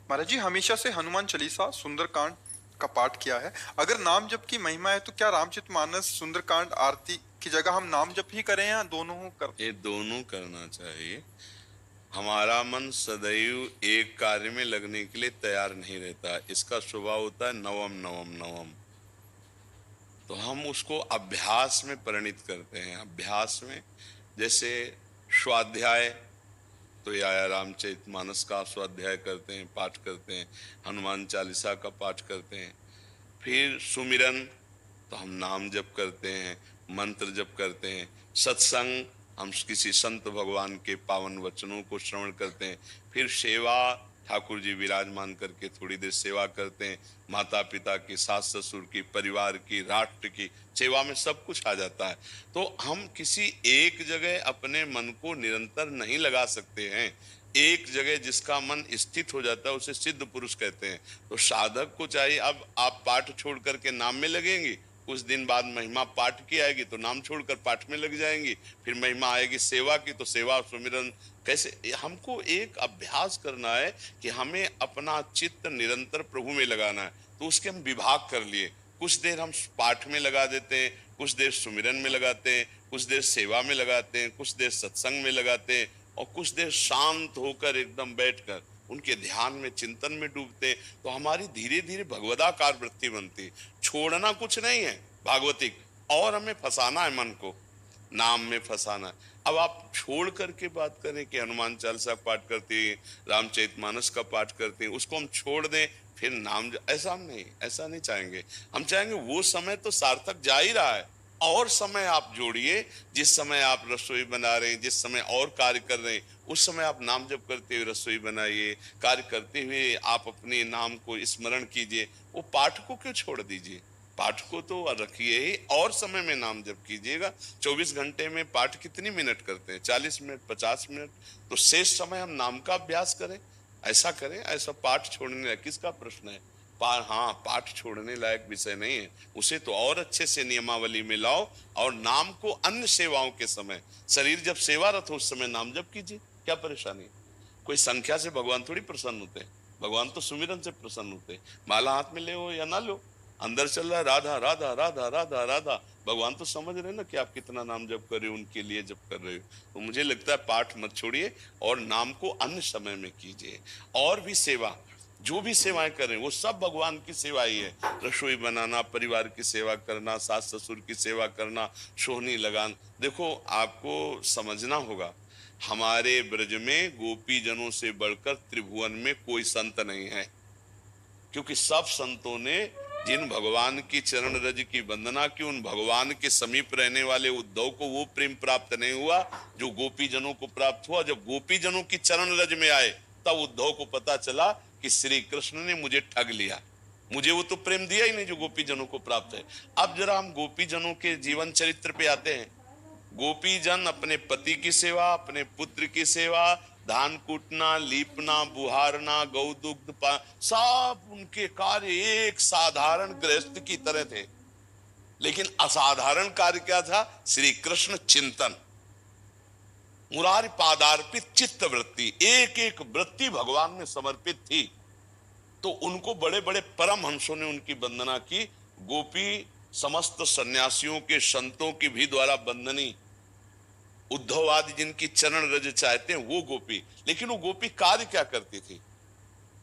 महाराज जी, हमेशा से हनुमान चालीसा सुंदरकांड का पाठ किया है। अगर नाम जप की महिमा है तो क्या रामचरितमानस सुंदरकांड आरती की जगह हम नाम जप ही करें या दोनों कर? ये दोनों करना चाहिए। हमारा मन सदैव एक कार्य में लगने के लिए तैयार नहीं रहता, इसका स्वभाव होता है नवम नवम नवम। तो हम उसको अभ्यास में परिणित करते हैं। अभ्यास में जैसे स्वाध्याय, तो या रामचरितमानस का स्वाध्याय करते हैं, पाठ करते हैं, हनुमान चालीसा का पाठ करते हैं। फिर सुमिरन, तो हम नाम जप करते हैं, मंत्र जप करते हैं। सत्संग, हम किसी संत भगवान के पावन वचनों को श्रवण करते हैं। फिर सेवा, ठाकुर जी विराजमान करके थोड़ी देर सेवा करते हैं। माता पिता की, सास ससुर की, परिवार की, राष्ट्र की सेवा में सब कुछ आ जाता है। तो हम किसी एक जगह अपने मन को निरंतर नहीं लगा सकते हैं। एक जगह जिसका मन स्थित हो जाता है उसे सिद्ध पुरुष कहते हैं। तो साधक को चाहिए, अब आप पाठ छोड़ करके नाम में लगेंगे, कुछ दिन बाद महिमा पाठ की आएगी तो नाम छोड़कर पाठ में लग जाएंगी। फिर महिमा आएगी सेवा की तो सेवा सुमिरन। कैसे? हमको एक अभ्यास करना है कि हमें अपना चित्त निरंतर प्रभु में लगाना है। तो उसके हम विभाग कर लिए। कुछ देर हम पाठ में लगा देते हैं, कुछ देर सुमिरन में लगाते हैं, कुछ देर सेवा में लगाते हैं, कुछ देर सत्संग में लगाते हैं, और कुछ देर शांत होकर एकदम बैठकर उनके ध्यान में, चिंतन में डूबते। तो हमारी धीरे धीरे भगवदाकार वृत्ति बनती। छोड़ना कुछ नहीं है भागवतिक, और हमें फंसाना है मन को, नाम में फंसाना है। अब आप छोड़ करके बात करें कि हनुमान चालीसा पाठ करते हैं, रामचरितमानस का पाठ करते हैं, उसको हम छोड़ दें फिर नाम, ऐसा हम नहीं, ऐसा नहीं चाहेंगे। हम चाहेंगे वो समय तो सार्थक जा ही रहा है, और समय आप जोड़िए। जिस समय आप रसोई बना रहे हैं, जिस समय और कार्य कर रहे हैं, उस समय आप नाम जप करते हुए रसोई बनाइए। कार्य करते हुए आप अपने नाम को स्मरण कीजिए। वो पाठ को क्यों छोड़ दीजिए? पाठ को तो रखिए ही, और समय में नाम जप कीजिएगा। 24 घंटे में पाठ कितनी मिनट करते हैं? 40 मिनट, 50 मिनट। तो शेष समय हम नाम का अभ्यास करें, ऐसा करें। ऐसा पाठ छोड़ने का किसका प्रश्न है? हाँ, पाठ छोड़ने लायक विषय नहीं है। उसे तो और अच्छे से नियमावली में लाओ, और नाम को अन्य सेवाओं के समय, शरीर जब सेवारत हो उस समय नाम जप कीजिए। क्या परेशानी है? कोई संख्या से भगवान थोड़ी प्रसन्न होते हैं, भगवान तो सुमिरन से प्रसन्न होते हैं। माला हाथ में ले हो या ना लो, अंदर चल रहा है राधा राधा राधा राधा राधा, भगवान तो समझ रहे हैं ना कि आप कितना नाम जप कर रहे हो, उनके लिए जप कर रहे हो। तो मुझे लगता है पाठ मत छोड़िए, और नाम को अन्य समय में कीजिए। और भी सेवा, जो भी सेवाएं करें वो सब भगवान की सेवा ही है। रसोई बनाना, परिवार की सेवा करना, सास ससुर की सेवा करना, सोहनी लगाना। देखो, आपको समझना होगा, हमारे ब्रज में गोपी जनों से बढ़कर त्रिभुवन में कोई संत नहीं है। क्योंकि सब संतों ने जिन भगवान की चरण रज की वंदना की, उन भगवान के समीप रहने वाले उद्धव को वो प्रेम प्राप्त नहीं हुआ जो गोपी जनों को प्राप्त हुआ। जब गोपी जनों की चरण रज में आए तब उद्धव को पता चला कि श्री कृष्ण ने मुझे ठग लिया, मुझे वो तो प्रेम दिया ही नहीं जो गोपी जनों को प्राप्त है। अब जरा हम गोपी जनों के जीवन चरित्र पे आते हैं। गोपी जन अपने पति की सेवा, अपने पुत्र की सेवा, धान कूटना, लीपना, बुहारना, गौ दुग्ध सब उनके कार्य एक साधारण गृहस्थ की तरह थे। लेकिन असाधारण कार्य क्या था? श्री कृष्ण चिंतन, मुरारी पादार्पित चित्त वृत्ति, एक एक वृत्ति भगवान में समर्पित थी। तो उनको बड़े बड़े परम हंसों ने उनकी वंदना की। गोपी समस्त सन्यासियों के, संतों की भी द्वारा वंदनी, उद्धव आदि जिनकी चरण रज चाहते हैं वो गोपी। लेकिन वो गोपी कार्य क्या करती थी?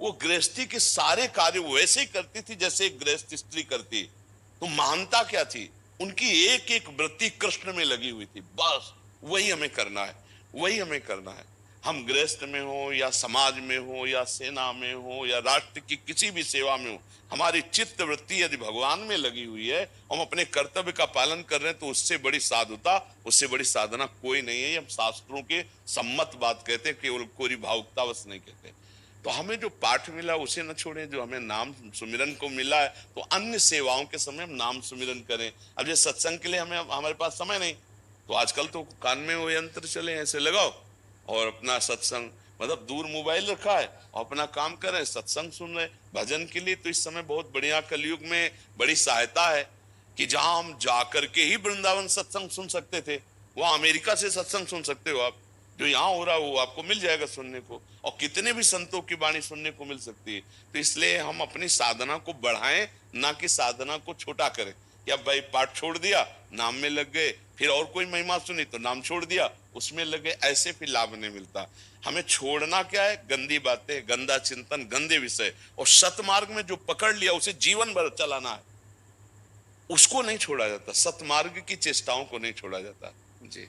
वो गृहस्थी के सारे कार्य वैसे ही करती थी जैसे एक गृहस्थ स्त्री करती। तो मानता क्या थी? उनकी एक एक वृत्ति कृष्ण में लगी हुई थी। बस वही हमें करना है, वही हमें करना है। हम गृहस्थ में हो या समाज में हो या सेना में हो या राष्ट्र की किसी भी सेवा में हो, हमारी चित्त वृत्ति यदि भगवान में लगी हुई है, हम अपने कर्तव्य का पालन कर रहे हैं, तो उससे बड़ी साधुता, उससे बड़ी साधना कोई नहीं है। हम शास्त्रों के सम्मत बात कहते हैं, केवल कोरी भावुकतावश नहीं कहते। तो हमें जो पाठ मिला उसे न छोड़ें, जो हमें नाम सुमिरन को मिला है तो अन्य सेवाओं के समय हम नाम सुमिरन करें। अब ये सत्संग के लिए हमारे पास समय नहीं, तो आजकल तो कान में वो यंत्र चले, ऐसे लगाओ और अपना सत्संग, मतलब दूर मोबाइल रखा है और अपना काम कर रहे हैं, सत्संग सुन रहे। भजन के लिए तो इस समय बहुत बढ़िया, कलयुग में बड़ी सहायता है कि जहां हम जाकर के ही वृंदावन सत्संग सुन सकते थे, वहां अमेरिका से सत्संग सुन सकते हो आप। जो यहाँ हो रहा है वो आपको मिल जाएगा सुनने को, और कितने भी संतों की वाणी सुनने को मिल सकती है। तो इसलिए हम अपनी साधना को बढ़ाएं, ना कि साधना को छोटा करें। कि अब भाई पाठ छोड़ दिया, नाम में लग गए, फिर और कोई महिमा सुनी तो नाम छोड़ दिया, उसमें लगे, ऐसे फिर लाभ नहीं मिलता। हमें छोड़ना क्या है? गंदी बातें, गंदा चिंतन, गंदे विषय, और सतमार्ग में जो पकड़ लिया उसे जीवन भर चलाना है, उसको नहीं छोड़ा जाता। सतमार्ग की चेष्टाओं को नहीं छोड़ा जाता। जी।